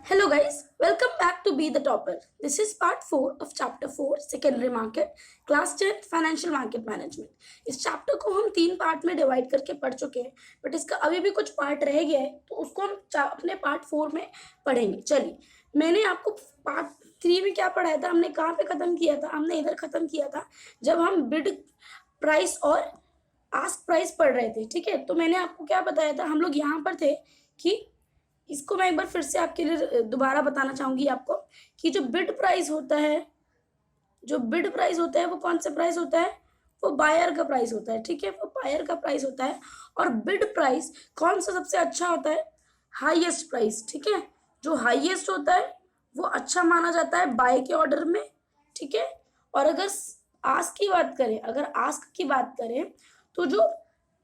Hello guys, welcome back to Be the Topper. This is part 4 of chapter 4 secondary market class 10 financial market management. इस chapter को हम 3 part में divide करके पढ़ चुके हैं, बट इसका अभी भी कुछ पार्ट रह गया है, तो उसको हम अपने पार्ट 4 में पढ़ेंगे. चलिए, मैंने आपको पार्ट 3 में क्या पढ़ाया था, हमने कहाँ पे खत्म किया था. हमने इधर खत्म किया था जब हम बिड प्राइस और आस्क प्राइस पढ़ रहे थे. ठीक है, तो मैंने आपको क्या बताया था, हम लोग यहाँ पर थे कि इसको मैं एक बार फिर से आपके लिए दोबारा बताना चाहूंगी आपको कि जो बिड प्राइस होता है, वो कौन सा प्राइस होता है, वो बायर का प्राइस होता है. ठीक है, वो बायर का प्राइस होता है. और बिड प्राइस कौन सा सबसे अच्छा होता है, हाईएस्ट प्राइस. ठीक है, जो हाईएस्ट होता है वो अच्छा माना जाता है बाय के ऑर्डर में. ठीक है, और अगर आस्क की बात करें तो जो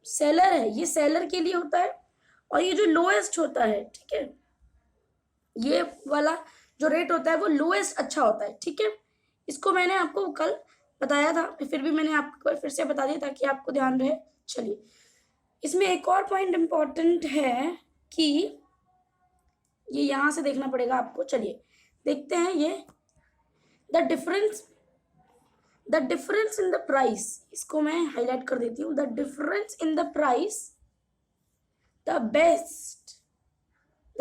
सेलर है, ये सेलर के लिए होता है. और ये जो लोएस्ट होता है, ठीक है, ये वाला जो रेट होता है वो लोएस्ट अच्छा होता है. ठीक है, इसको मैंने आपको कल बताया था, फिर भी मैंने आपको फिर से बता दिया ताकि आपको ध्यान रहे. चलिए, इसमें एक और पॉइंट इंपॉर्टेंट है कि ये यहां से देखना पड़ेगा आपको. चलिए देखते हैं ये the difference in the price. इसको मैं हाईलाइट कर देती हूँ. The difference in the price, the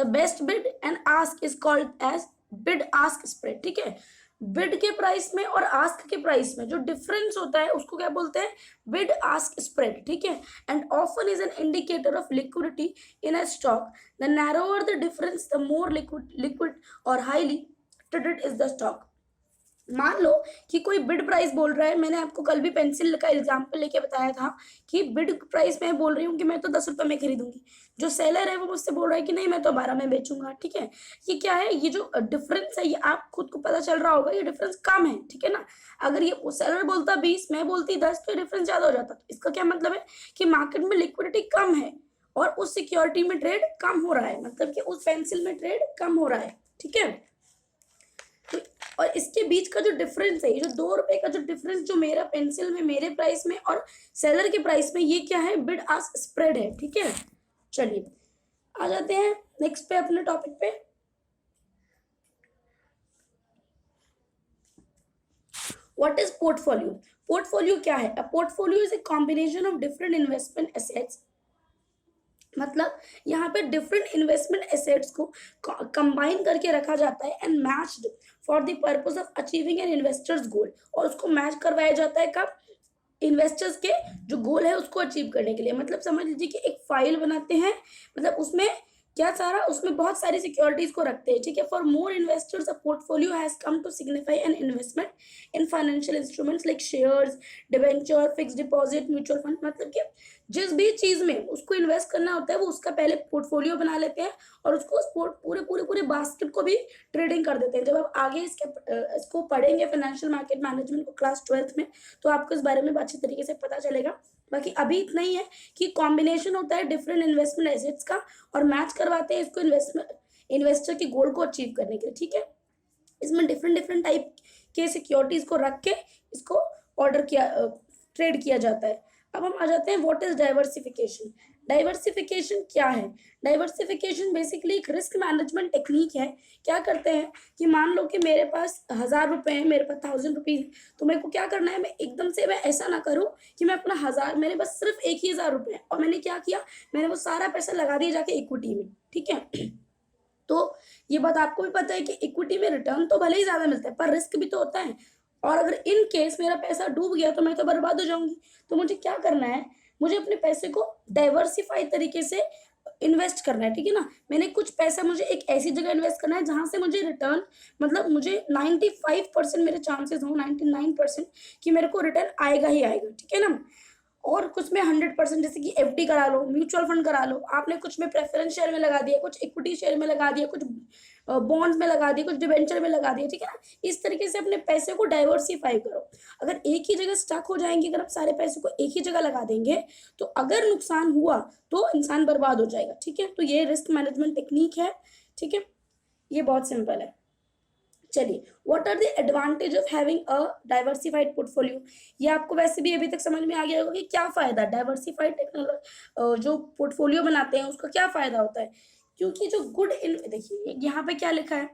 best bid and ask is called as bid ask spread. ठीक है, बिड के प्राइस में और आस्क के प्राइस में जो डिफरेंस होता है उसको क्या बोलते हैं, बिड आस्क स्प्रेड. ठीक है, and often is an indicator of liquidity in a stock. The narrower the difference the more liquid और highly traded is the stock. मान लो कि कोई बिड प्राइस बोल रहा है, मैंने आपको कल भी पेंसिल का एग्जांपल लेके बताया था कि बिड प्राइस में बोल रही हूँ कि मैं तो 10 रुपये में खरीदूंगी. जो सेलर है वो मुझसे बोल रहा है कि नहीं मैं तो 12 में बेचूंगा. ठीक है, ये क्या है, ये जो डिफरेंस है ये आप खुद को पता चल रहा होगा, ये डिफरेंस कम है. ठीक है ना, अगर ये सेलर बोलता 20, मैं बोलती 10, तो डिफरेंस ज्यादा हो जाता. तो इसका क्या मतलब है कि मार्केट में लिक्विडिटी कम है और उस सिक्योरिटी में ट्रेड कम हो रहा है, मतलब कि उस पेंसिल में ट्रेड कम हो रहा है. ठीक है, और इसके बीच का जो डिफरेंस है, ये जो 2 रुपए का जो डिफरेंस जो मेरा पेंसिल में मेरे प्राइस में और सेलर के प्राइस में, ये क्या है, बिड आस्क स्प्रेड है. ठीक है, चलिए आ जाते हैं नेक्स्ट पे अपने टॉपिक पे. What is portfolio. पोर्टफोलियो क्या है, a portfolio is a combination of different investment assets. मतलब यहाँ पे डिफरेंट इन्वेस्टमेंट एसेट्स को कंबाइन करके रखा जाता है and matched for the purpose of achieving an investor's goal. और उसको मैच करवाया जाता है कब, इन्वेस्टर्स के जो गोल है उसको अचीव करने के लिए. मतलब समझ लीजिए कि एक फाइल बनाते हैं, मतलब उसमें क्या सारा, उसमें बहुत सारी सिक्योरिटीज को रखते हैं. ठीक है, for more investors a portfolio has come to signify an investment in financial instruments like shares, debenture, fix deposit, mutual fund. मतलब कि जिस भी चीज में उसको इन्वेस्ट करना होता है वो उसका पहले पोर्टफोलियो बना लेते हैं और उसको पूरे पूरे पूरे बास्केट को भी ट्रेडिंग कर देते हैं. जब आप आगे इसको पढ़ेंगे फाइनेंशियल मार्केट मैनेजमेंट को क्लास 12th में, तो आपको इस बारे में अच्छी तरीके से पता चलेगा. बाकी अभी इतना ही है कि कॉम्बिनेशन होता है डिफरेंट इन्वेस्टमेंट एसेट्स का और मैच करवाते हैं इसको इन्वेस्टर के गोल को अचीव करने के लिए. ठीक है, इसमें डिफरेंट डिफरेंट टाइप के सिक्योरिटीज को रख के इसको ट्रेड किया जाता है. अब हम आ जाते हैं व्हाट इज डाइवर्सिफिकेशन. डाइवर्सिफिकेशन क्या है, डाइवर्सिफिकेशन बेसिकली एक रिस्क मैनेजमेंट टेक्निक है. क्या करते हैं कि मान लो कि मेरे पास 1000 रुपए है, मेरे पास 1000 रुपीज, तो मेरे को क्या करना है, मैं एकदम से मैं ऐसा ना करूं कि मैं अपना 1000, मेरे पास सिर्फ एक ही 1000 रुपए है और मैंने क्या किया, मैंने वो सारा पैसा लगा दिया जाके इक्विटी में. ठीक है, तो ये बात आपको भी पता है कि इक्विटी में रिटर्न तो भले ही ज्यादा मिलता है पर रिस्क भी तो होता है. और अगर इन केस मेरा पैसा डूब गया तो मैं तो बर्बाद हो जाऊंगी. तो मुझे क्या करना है, मुझे अपने पैसे को डाइवर्सिफाई तरीके से इन्वेस्ट करना है. ठीक है ना, मैंने कुछ पैसा मुझे एक ऐसी जगह इन्वेस्ट करना है जहां से मुझे रिटर्न, मतलब मुझे 95% मेरे चांसेस हो, 99% कि मेरे को रिटर्न आएगा ही आएगा. ठीक है ना, और कुछ में 100%, जैसे कि एफडी करा लो, म्यूचुअल फंड करा लो, आपने कुछ में प्रेफरेंस शेयर में लगा दिया, कुछ इक्विटी शेयर में लगा दिया, कुछ बॉन्ड्स में लगा दिया, कुछ डिबेंचर में लगा दिया. ठीक है ना, इस तरीके से अपने पैसे को डाइवर्सिफाई करो. अगर एक ही जगह स्टक हो जाएंगे, अगर आप सारे पैसे को एक ही जगह लगा देंगे तो अगर नुकसान हुआ तो इंसान बर्बाद हो जाएगा. ठीक है, तो ये रिस्क मैनेजमेंट टेक्निक है. ठीक है, ये बहुत सिंपल है. चलिए, what are the advantage of having a diversified portfolio. ये आपको वैसे भी अभी तक समझ में आ गया होगा कि क्या फायदा डाइवर्सिफाइड टेक्नोलॉजी जो पोर्टफोलियो बनाते हैं उसका क्या फायदा होता है. क्योंकि जो देखिए यहाँ पे क्या लिखा है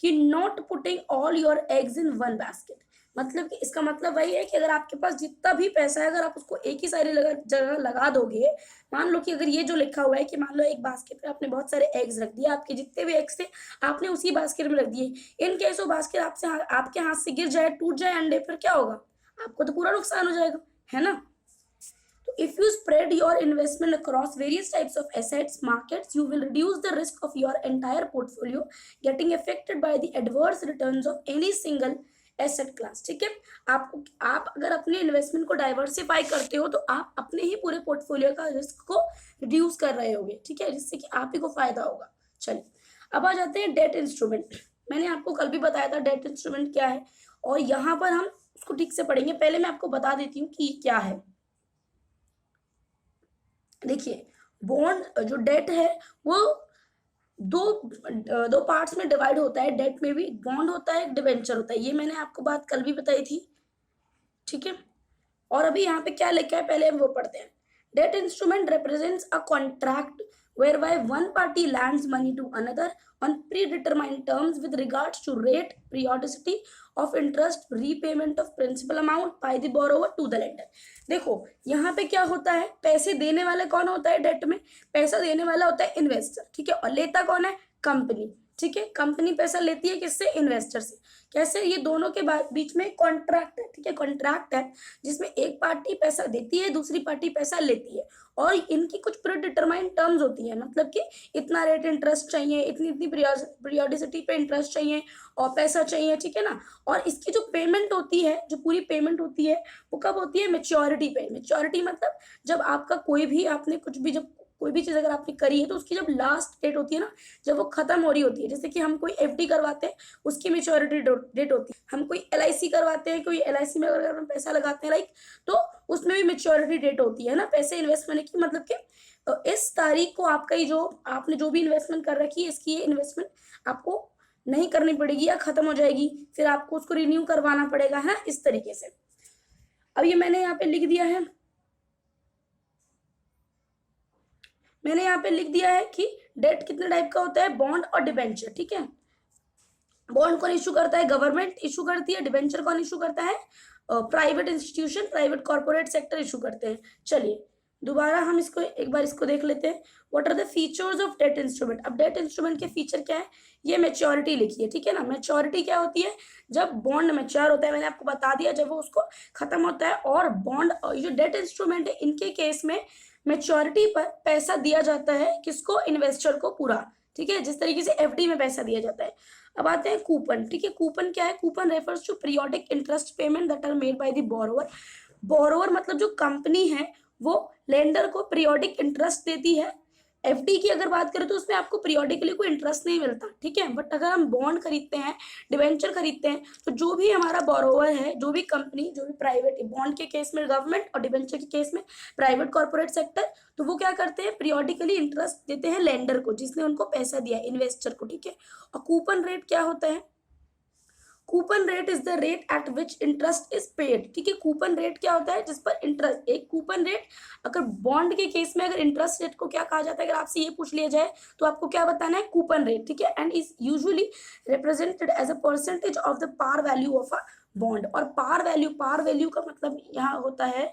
कि not putting all your eggs in one basket, मतलब कि इसका मतलब वही है कि अगर आपके पास जितना भी पैसा है, अगर आप उसको एक ही सारी जगह लगा दोगे, मान लो कि अगर ये जो लिखा हुआ है कि मान लो एक बास्केट में आपने बहुत सारे एग्स रख दिए, आपके जितने भी एग्स थे आपने उसी बास्केट में रख दिए, इन केस वो बास्केट आपके हाथ से गिर जाए, टूट जाए अंडे, फिर क्या होगा? आपको तो पूरा नुकसान हो जाएगा, है ना? तो if you spread your investment across various types of assets markets, you will reduce the risk of your entire portfolio getting affected by the adverse returns of any single asset class. ठीक है, आप अगर अपने investment को diversify करते हो तो आप अपने ही पूरे पोर्टफोलियो का रिस्क को रिड्यूस कर रहे होगे, ठीक है, जिससे कि आप ही को फायदा होगा। चलिए अब आ जाते हैं डेट इंस्ट्रूमेंट। मैंने आपको कल भी बताया था डेट इंस्ट्रूमेंट क्या है, और यहाँ पर हम उसको ठीक से पढ़ेंगे। पहले मैं आपको बता देती हूँ कि क्या है। देखिए बॉन्ड जो डेट है वो दो पार्ट्स में डिवाइड होता है। डेट में भी बॉन्ड होता है, एक डिवेंचर होता है, ये मैंने आपको बात कल भी बताई थी, ठीक है। और अभी यहाँ पे क्या लिखा है पहले हम वो पढ़ते हैं। Debt instrument represents a contract whereby one party lends money to another on predetermined terms with regards to rate, periodicity of interest, repayment of principal amount by the borrower to the lender। देखो यहाँ पे क्या होता है, पैसे देने वाला कौन होता है डेट में? पैसा देने वाला होता है इन्वेस्टर, ठीक है, और लेता कौन है? कंपनी, ठीक है। कंपनी पैसा लेती है किससे? इन्वेस्टर से। कैसे? ये दोनों के बीच में कॉन्ट्रैक्ट है, ठीक है, कॉन्ट्रैक्ट है जिसमें एक पार्टी पैसा देती है, दूसरी पार्टी पैसा लेती है, और इनकी कुछ प्रीडिटरमाइंड टर्म्स होती है, मतलब कि इतना रेट इंटरेस्ट चाहिए, इतनी इतनी पीरियोडिसिटी पे इंटरेस्ट चाहिए और पैसा चाहिए, ठीक है ना। और इसकी जो पेमेंट होती है, जो पूरी पेमेंट होती है वो कब होती है? मेच्योरिटी पे। मेच्योरिटी मतलब जब आपका आपने कुछ भी, जब कोई भी चीज अगर आपने करी है तो उसकी जब लास्ट डेट होती है ना, जब वो खत्म हो रही होती है, जैसे कि हम कोई एफडी करवाते हैं उसकी मेच्योरिटी डेट होती है, हम कोई एलआईसी करवाते हैं, कोई एलआईसी में अगर हम पैसा लगाते हैं लाइक, तो उसमें भी मेच्योरिटी डेट होती है ना पैसे इन्वेस्ट करने की। मतलब कि इस तारीख को आपका ही जो आपने जो भी इन्वेस्टमेंट कर रखी है, इसकी ये इन्वेस्टमेंट आपको नहीं करनी पड़ेगी या खत्म हो जाएगी, फिर आपको उसको रिन्यू करवाना पड़ेगा, है ना, इस तरीके से। अब ये मैंने यहाँ पे लिख दिया है, मैंने यहाँ पे लिख दिया है कि डेट कितने टाइप का होता है? बॉन्ड और डिबेंचर, ठीक है। बॉन्ड कौन इशू करता है? गवर्नमेंट इशू करती है। डिबेंचर कौन इशू करता है? Private institution, private corporate sector issue करते हैं। चलिए दोबारा हम इसको एक बार इसको देख लेते हैं। What are the features of debt instrument? अब डेट इंस्ट्रूमेंट के फीचर क्या है? ये मेच्योरिटी लिखी है, ठीक है ना। मेच्योरिटी क्या होती है? जब बॉन्ड मेच्योर होता है, मैंने आपको बता दिया, जब वो उसको खत्म होता है। और बॉन्ड जो डेट इंस्ट्रूमेंट है इनके केस में मेच्योरिटी पर पैसा दिया जाता है, किसको? इन्वेस्टर को पूरा, ठीक है, जिस तरीके से एफडी में पैसा दिया जाता है। अब आते हैं कूपन, ठीक है। कूपन क्या है? Coupon refers to periodic interest payment that are made by the borrower. Borrower मतलब जो कंपनी है वो लेंडर को पीरियोडिक इंटरेस्ट देती है। एफडी की अगर बात करें तो उसमें आपको पीरियोडिकली कोई इंटरेस्ट नहीं मिलता, ठीक है। बट अगर हम बॉन्ड खरीदते हैं, डिवेंचर खरीदते हैं, तो जो भी हमारा बोरोवर है, जो भी कंपनी, जो भी प्राइवेट, बॉन्ड के केस में गवर्नमेंट और डिवेंचर के केस में प्राइवेट कॉर्पोरेट सेक्टर, तो वो क्या करते हैं? पीरियोडिकली इंटरेस्ट देते हैं लेंडर को, जिसने उनको पैसा दिया, इन्वेस्टर को, ठीक है। और कूपन रेट क्या होता है? Coupon rate is the rate at which interest is paid, ठीक है। कूपन रेट क्या होता है? जिस पर इंटरेस्ट, एक कूपन रेट, अगर बॉन्ड के केस में अगर इंटरेस्ट रेट को क्या कहा जाता है, अगर आपसे ये पूछ लिया जाए तो आपको क्या बताना है? कूपन रेट, ठीक है। And is usually represented as a percentage of the par value of a bond. और पार वैल्यू का मतलब यहाँ होता है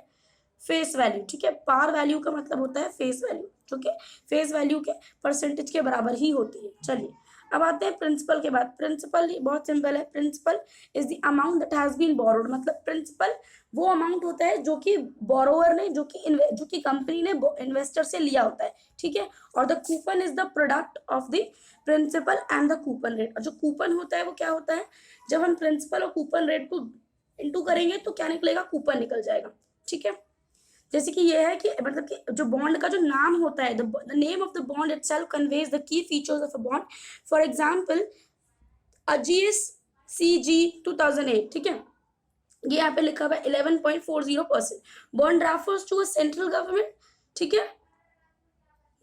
फेस वैल्यू, ठीक है। पार वैल्यू का मतलब होता है फेस वैल्यू, जो कि फेस वैल्यू के परसेंटेज के बराबर ही होती है। चलिए अब आते हैं प्रिंसिपल के बाद। प्रिंसिपल बहुत सिंपल है। Principal is the amount that has been borrowed, मतलब प्रिंसिपल वो अमाउंट होता है जो कि बोरोवर ने, जो कि कंपनी ने इन्वेस्टर से लिया होता है, ठीक है। और the coupon is the product of the principal and the coupon rate. और जो कूपन होता है वो क्या होता है? जब हम प्रिंसिपल और कूपन रेट को इंटू करेंगे तो क्या निकलेगा? कूपन निकल जाएगा, ठीक है। जैसे कि ये है कि मतलब कि जो बॉन्ड का जो नाम होता है, the name of the bond itself conveys the key features of a bond. For example GSCG 2008, ठीक है, ये यहाँ पे लिखा हुआ है 11.40%। Bond refers to a central government, ठीक है।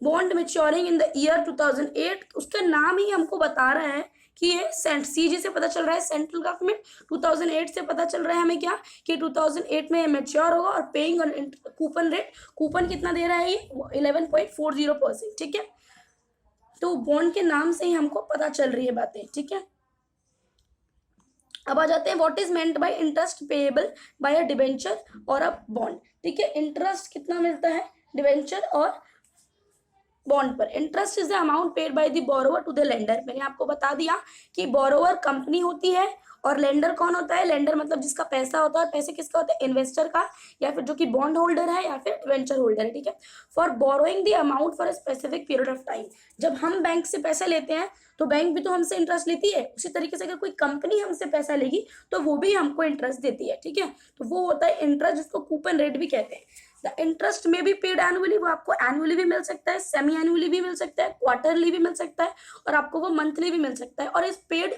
Bond maturing in the year 2008, उसका नाम ही हमको बता रहा है कि ये सीजी से पता चल रहा है सेंट्रल गवर्नमेंट। 2008 से पता चल रहा है हमें क्या, कि 2008 में मेच्योर होगा। और paying on coupon rate, coupon कितना दे रहा है? ये 11.40%, ठीक है। तो बॉन्ड के नाम से ही हमको पता चल रही है बातें, ठीक है। अब आ जाते हैं what is meant by interest payable by a debenture और अ बॉन्ड, ठीक है। इंटरेस्ट कितना मिलता है डिबेंचर और बॉन्ड पर? Interest is the amount paid by the borrower to the lender. मैंने आपको बता दिया कि बोरोवर कंपनी होती है और लेंडर कौन होता है? लेंडर मतलब जिसका पैसा होता है, पैसे किसका होता है? इन्वेस्टर का, या फिर जो कि बॉन्ड होल्डर है या फिर डिवेंचर होल्डर है, ठीक है। For borrowing the amount for a specific period of time. जब हम बैंक से पैसा लेते हैं तो बैंक भी तो हमसे इंटरेस्ट लेती है, उसी तरीके से अगर कोई कंपनी हमसे पैसा लेगी तो वो भी हमको इंटरेस्ट देती है, ठीक है। तो वो होता है इंटरेस्ट, जिसको कूपन रेट भी कहते हैं। द इंटरेस्ट में भी पेड एनुअली, वो आपको एनुअली भी मिल सकता है, सेमी एनुअली भी मिल सकता है, क्वार्टरली भी मिल सकता है, और आपको वो मंथली भी मिल सकता है, और is paid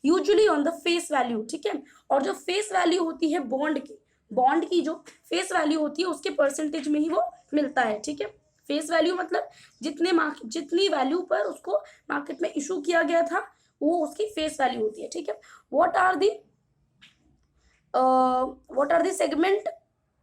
usually on the face value, ठीक है। और जो फेस वैल्यू होती है बॉन्ड की जो फेस वैल्यू होती है उसके परसेंटेज में ही वो मिलता है, ठीक है। फेस वैल्यू मतलब जितनी वैल्यू पर उसको मार्केट में इशू किया गया था वो उसकी फेस वैल्यू होती है, ठीक है। What are the segment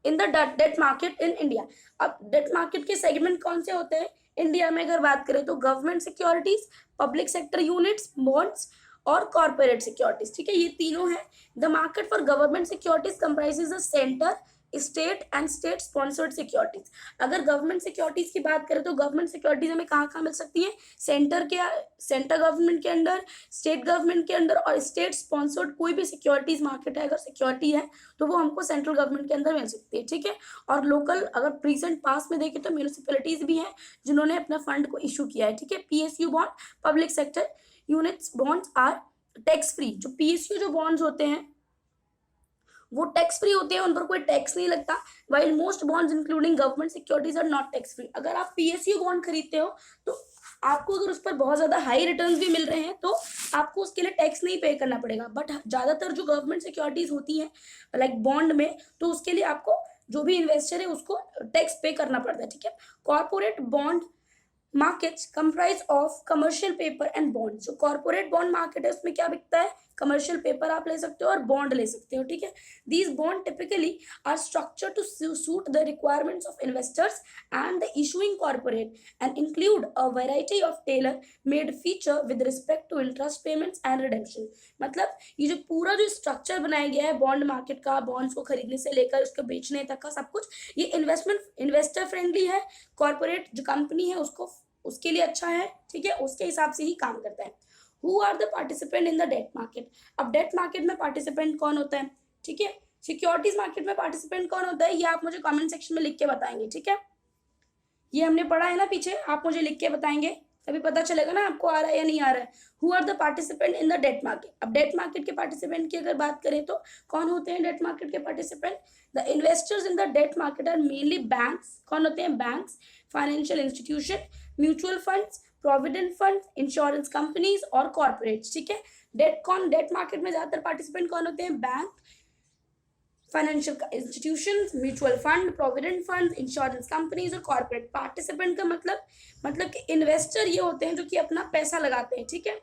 in the debt market in India. अब डेट मार्केट के सेगमेंट कौन से होते हैं इंडिया में? अगर बात करें तो government securities, public sector units, bonds और कॉर्पोरेट सिक्योरिटीज, ठीक है। ये तीनों है। The market for government securities comprises the centre, state and state sponsored securities. अगर गवर्नमेंट सिक्योरिटीज की बात करें तो गवर्नमेंट सिक्योरिटीज हमें कहाँ कहाँ मिल सकती है? सेंटर गवर्नमेंट के अंडर, स्टेट गवर्नमेंट के अंदर, और स्टेट स्पॉन्सर्ड कोई भी सिक्योरिटीज मार्केट है, अगर सिक्योरिटी है तो वो हमको सेंट्रल गवर्नमेंट के अंदर मिल सकती है, ठीक है। और लोकल अगर प्रीसेंट पास में देखें तो म्यूनिसिपैलिटीज भी हैं जिन्होंने अपना फंड को इशू किया है, ठीक है। PSU bond, public sector units bonds are tax free. जो पीएसयू जो बॉन्ड्स होते हैं वो टैक्स फ्री होते हैं, उन पर कोई टैक्स नहीं लगता। While most bonds including government securities are not tax free. अगर आप पीएसयू बॉन्ड खरीदते हो तो आपको अगर उस पर बहुत ज्यादा हाई रिटर्न्स भी मिल रहे हैं तो आपको उसके लिए टैक्स नहीं पे करना पड़ेगा। बट ज्यादातर जो गवर्नमेंट सिक्योरिटीज होती हैं लाइक बॉन्ड में, तो उसके लिए आपको जो भी इन्वेस्टर है उसको टैक्स पे करना पड़ता है, ठीक है। Corporate bond markets comprise of commercial paper and bond. जो कॉर्पोरेट बॉन्ड मार्केट है उसमें क्या बिकता है? कमर्शियल पेपर आप ले सकते हो और बॉन्ड ले सकते हो, ठीक है। These bond typically are structure to suit the requirements of investors and the issuing corporate and include a variety of tailor made feature with respect to interest payments and redemption. मतलब ये जो पूरा जो स्ट्रक्चर बनाया गया है bond market का, bonds को खरीदने से लेकर उसको बेचने तक का सब कुछ, ये इन्वेस्टर फ्रेंडली है। कॉर्पोरेट जो कंपनी है उसके लिए अच्छा है, ठीक है, उसके हिसाब से ही काम करता है। Who are the participant in the debt market. अब डेट मार्केट में पार्टिसिपेंट कौन होता है, ठीक है। सिक्योरिटीज मार्केट में पार्टिसिपेंट कौन होता है ये आप मुझे कमेंट सेक्शन में लिख के बताएंगे, ठीक है। ये हमने पढ़ा है ना पीछे, आप मुझे लिख के बताएंगे तभी पता चलेगा ना आपको आ रहा है या नहीं आ रहा है। Who are the participant in the debt market. अब डेट मार्केट के पार्टिसिपेंट की अगर बात करें तो कौन होते हैं डेट मार्केट के participant? The investors in the debt market are mainly banks. कौन होते हैं? Banks, financial institution, mutual funds, provident fund, insurance companies और कॉर्पोरेट्स, ठीक है। डेट मार्केट में ज्यादातर पार्टिसिपेंट कौन होते हैं? Bank, financial institutions, mutual fund, provident fund, insurance companies और कॉर्पोरेट। पार्टिसिपेंट का मतलब कि इन्वेस्टर ये होते हैं जो कि अपना पैसा लगाते हैं, ठीक है।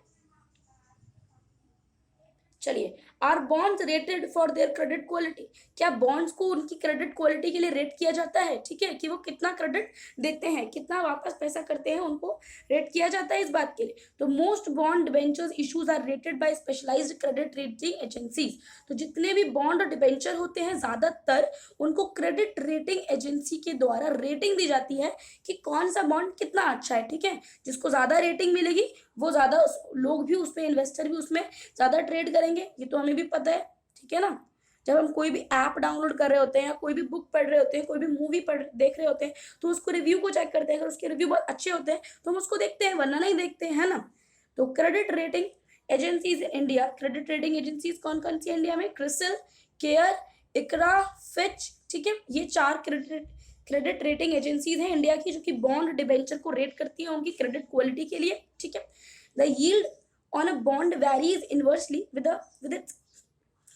चलिए, are bonds rated for their credit quality. क्या बॉन्ड्स को उनकी क्रेडिट क्वालिटी के लिए रेट किया जाता है, ठीक है, कि वो कितना क्रेडिट देते हैं, कितना वापस पैसा करते हैं, उनको रेट किया जाता है इस बात के लिए। तो most bond debentures issues are rated by specialised credit rating agencies. तो जितने भी बॉन्ड और डिबेंचर होते हैं ज्यादातर उनको क्रेडिट रेटिंग एजेंसी के द्वारा रेटिंग दी जाती है कि कौन सा बॉन्ड कितना अच्छा है, ठीक है। जिसको ज्यादा रेटिंग मिलेगी वो ज्यादा लोग भी उसमें, इन्वेस्टर भी उसमें ज्यादा ट्रेड करेंगे, ये तो हमें भी पता है, ठीक है ना। जब हम कोई भी ऐप डाउनलोड कर रहे होते हैं या कोई भी बुक पढ़ रहे होते हैं, कोई भी मूवी देख रहे होते हैं तो उसको रिव्यू को चेक करते हैं। अगर उसके रिव्यू बहुत अच्छे होते हैं तो हम उसको देखते हैं, वरना नहीं देखते हैं, है ना। तो credit rating agencies India, credit rating agencies कौन कौन सी इंडिया में? क्रिसिल, केयर, इकरा, फिच, ठीक है। ये 4 क्रेडिट रेटिंग एजेंसीज हैं इंडिया की जो कि बॉन्ड डिबेंचर को रेट करती है उनकी क्रेडिट क्वालिटी के लिए, ठीक है। The yield on a bond varies inversely with its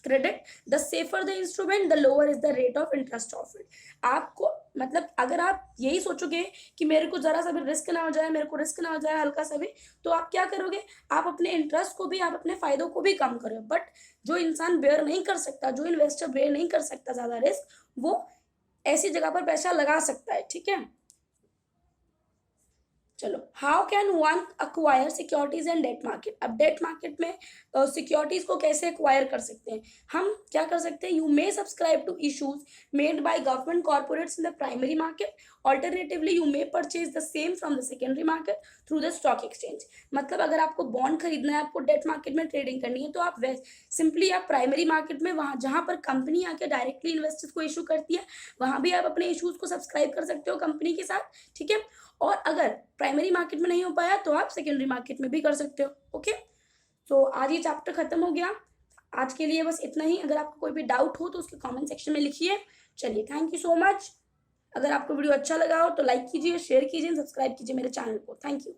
credit. The safer the instrument, the lower is the rate of interest of it. आपको मतलब अगर आप यही सोचोगे कि मेरे को जरा सा भी रिस्क ना हो जाए, मेरे को रिस्क ना हो जाए हल्का सा भी, तो आप क्या करोगे? आप अपने इंटरेस्ट को भी, आप अपने फायदों को भी कम करोगे। बट जो इंसान बेयर नहीं कर सकता, जो इन्वेस्टर बेयर नहीं कर सकता ज्यादा रिस्क, वो ऐसी जगह पर पैसा लगा सकता है, ठीक है। चलो, how can one acquire securities and date market. अब डेट मार्केट में सिक्योरिटीज को कैसे एक्वायर कर सकते हैं, हम क्या कर सकते हैं, you may subscribe to issues made by government corporates in the primary market, alternatively you may purchase the same from the secondary market through the stock exchange. मतलब अगर आपको बॉन्ड खरीदना है, आपको डेट मार्केट में ट्रेडिंग करनी है, तो आप सिंपली आप प्राइमरी मार्केट में वहाँ जहाँ पर कंपनी आके डायरेक्टली इन्वेस्टर्स को इशू करती है, वहाँ भी आप अपने इशूज को सब्सक्राइब कर सकते हो कंपनी के साथ, ठीक है। और अगर प्राइमरी मार्केट में नहीं हो पाया तो आप सेकेंडरी मार्केट में भी कर सकते हो। ओके, तो आज ये चैप्टर खत्म हो गया। आज के लिए बस इतना ही। अगर आपको कोई भी डाउट हो तो उसके कमेंट सेक्शन में लिखिए। चलिए, थैंक यू सो मच। अगर आपको वीडियो अच्छा लगा हो तो लाइक कीजिए, शेयर कीजिए, सब्सक्राइब कीजिए मेरे चैनल को। Thank you.